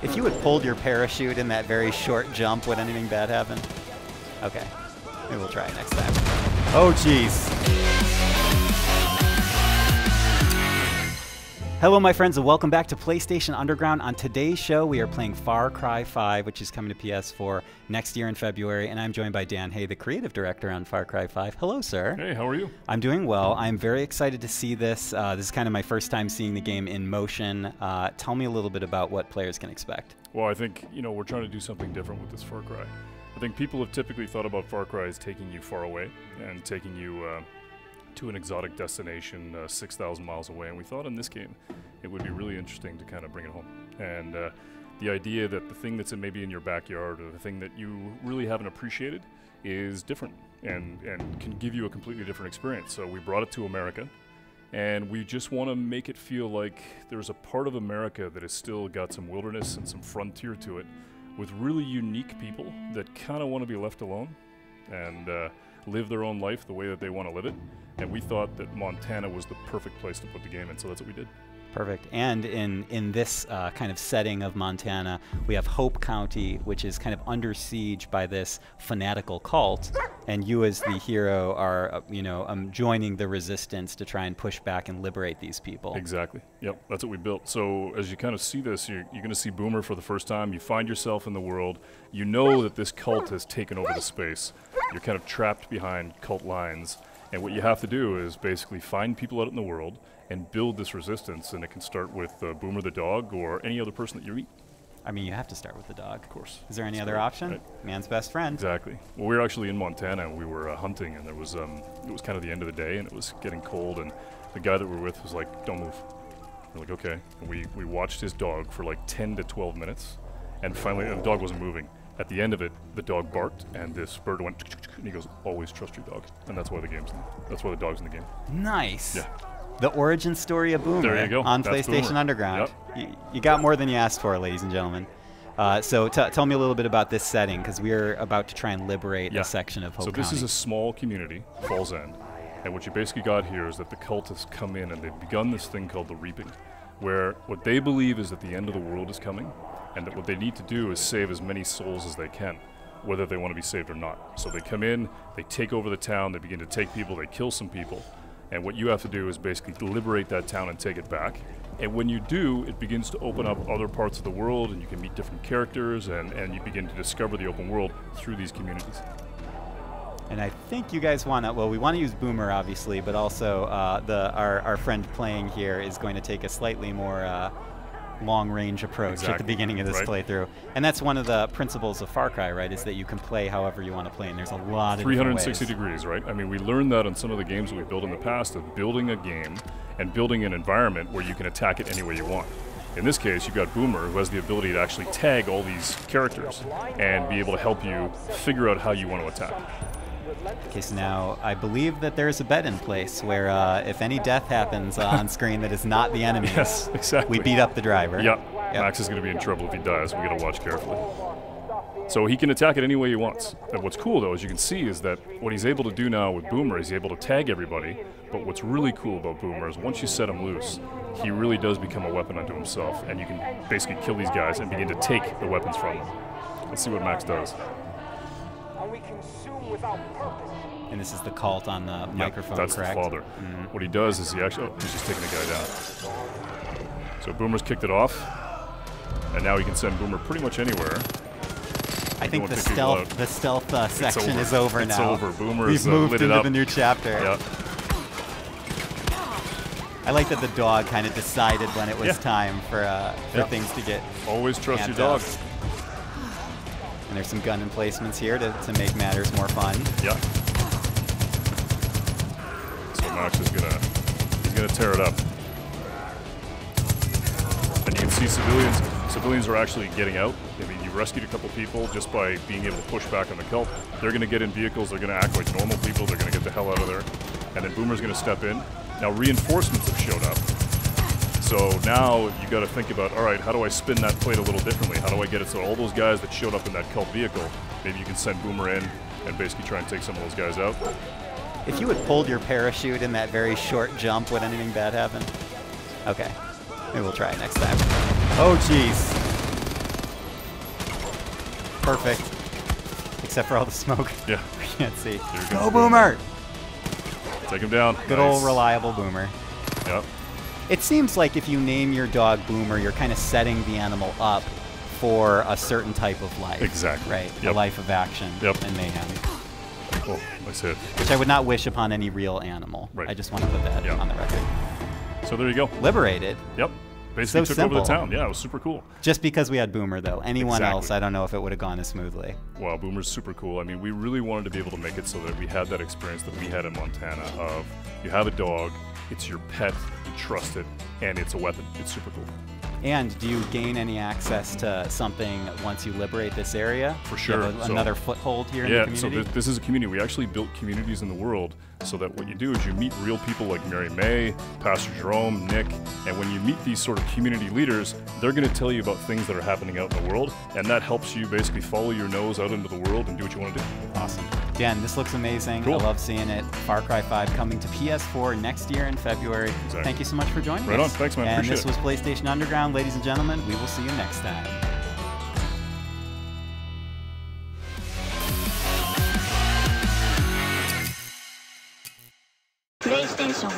If you had pulled your parachute in that very short jump, would anything bad happen? Okay. Maybe we'll try it next time. Oh, jeez. Hello, my friends, and welcome back to PlayStation Underground. On today's show, we are playing Far Cry 5, which is coming to PS4 next year in February, and I'm joined by Dan Hay, the creative director on Far Cry 5. Hello, sir. Hey, how are you? I'm doing well. I'm very excited to see this. This is kind of my first time seeing the game in motion. Tell me a little bit about what players can expect. Well, I think, we're trying to do something different with this Far Cry. I think people have typically thought about Far Cry as taking you far away and taking you to an exotic destination 6,000 miles away, and we thought in this game it would be really interesting to kind of bring it home. And the idea that the thing that's maybe in your backyard or the thing that you really haven't appreciated is different and can give you a completely different experience. So we brought it to America, and we just want to make it feel like there's a part of America that has still got some wilderness and some frontier to it, with really unique people that kind of want to be left alone and live their own life the way that they want to live it. And we thought that Montana was the perfect place to put the game in, so that's what we did. Perfect. And in this kind of setting of Montana, we have Hope County, which is kind of under siege by this fanatical cult, and you as the hero are, joining the resistance to try and push back and liberate these people. Exactly. Yep, that's what we built. So as you kind of see this, you're going to see Boomer for the first time. You find yourself in the world. You know that this cult has taken over the space. You're kind of trapped behind cult lines. And what you have to do is basically find people out in the world and build this resistance, and it can start with Boomer the dog or any other person that you meet. I mean, you have to start with the dog. Of course. Is there any other option? Right. Man's best friend. Exactly. Well, we were actually in Montana, and we were hunting, and there was it was kind of the end of the day, and it was getting cold, and the guy that we were with was like, "Don't move." We're like, "Okay." And we watched his dog for like 10 to 12 minutes, and finally, the dog wasn't moving. At the end of it, the dog barked, and this bird went, and he goes, "Always trust your dog," and that's why that's why the dog's in the game. Nice. Yeah. The origin story of Boomer There you go. on That's PlayStation Boomer. Underground. Yep. You got more than you asked for, ladies and gentlemen. So tell me a little bit about this setting, because we're about to try and liberate a section of Hope County. So this is a small community, Falls End, and what you basically got here is that the cult has come in and they've begun this thing called the Reaping, where what they believe is that the end of the world is coming, and that what they need to do is save as many souls as they can, whether they want to be saved or not. So they come in, they take over the town, they begin to take people, they kill some people, and what you have to do is basically liberate that town and take it back. And when you do, it begins to open up other parts of the world, and you can meet different characters, and you begin to discover the open world through these communities. And I think you guys want to, well, we want to use Boomer, obviously, but also our friend playing here is going to take a slightly more long-range approach at the beginning of this playthrough. And that's one of the principles of Far Cry, right, is that you can play however you want to play, and there's a lot of 360 degrees, right? I mean, we learned that on some of the games that we built in the past, of building a game and building an environment where you can attack it any way you want. In this case, you've got Boomer, who has the ability to actually tag all these characters and be able to help you figure out how you want to attack. Okay, so now I believe that there's a bet in place where if any death happens on screen that is not the enemy, yes, exactly, we beat up the driver. Yep. Max is going to be in trouble if he dies. We got to watch carefully. So he can attack it any way he wants. And what's cool, though, as you can see, is that what he's able to do now with Boomer is he's able to tag everybody. But what's really cool about Boomer is once you set him loose, he really does become a weapon unto himself, and you can basically kill these guys and begin to take the weapons from them. Let's see what Max does. And this is the cult on the microphone, that's correct? The father. Mm-hmm. What he does is he actually, he's just taking the guy down. So Boomer's kicked it off, and now he can send Boomer pretty much anywhere. I think the stealth section is over now. It's over. Boomer We've moved into the new chapter. Yep. I like that the dog kind of decided when it was time for things to get Always trust your dog. And there's some gun emplacements here to make matters more fun. Yep. So Max is he's gonna tear it up. And you can see civilians are actually getting out. I mean, you rescued a couple people just by being able to push back on the cult. They're gonna get in vehicles, they're gonna act like normal people, they're gonna get the hell out of there. And then Boomer's gonna step in. Now reinforcements have showed up. So now you got to think about, all right, how do I spin that plate a little differently? How do I get it so all those guys that showed up in that cult vehicle, maybe you can send Boomer in and basically try and take some of those guys out. If you had pulled your parachute in that very short jump, would anything bad happen? Okay, maybe we'll try it next time. Oh, jeez. perfect. Except for all the smoke. Yeah. We can't see. Go Boomer! Take him down. Good old reliable Boomer. Yep. It seems like if you name your dog Boomer, you're kind of setting the animal up for a certain type of life. Exactly. Right? Yep. A life of action and mayhem. Oh, nice hit. Which I would not wish upon any real animal. Right. I just want to put that on the record. So there you go. Liberated. Yep. Basically So took over the simple. town. Yeah, it was super cool. Just because we had Boomer, though. Anyone Exactly. else, I don't know if it would have gone as smoothly. Wow, Boomer's super cool. I mean, we really wanted to be able to make it so that we had that experience that we had in Montana of you have a dog, it's your pet, you trust it, and it's a weapon. It's super cool. And do you gain any access to something once you liberate this area? For Do you have sure. another foothold here in the community? Yeah, so this is a community. We actually built communities in the world so that what you do is you meet real people like Mary May, Pastor Jerome, Nick, and when you meet these sort of community leaders, they're going to tell you about things that are happening out in the world, and that helps you basically follow your nose out into the world and do what you want to do. Awesome. Dan, this looks amazing. Cool. I love seeing it. Far Cry 5 coming to PS4 next year in February. Exactly. Thank you so much for joining Right us. on. Thanks, man. And Appreciate this it. was PlayStation Underground. Ladies and gentlemen, we will see you next time. PlayStation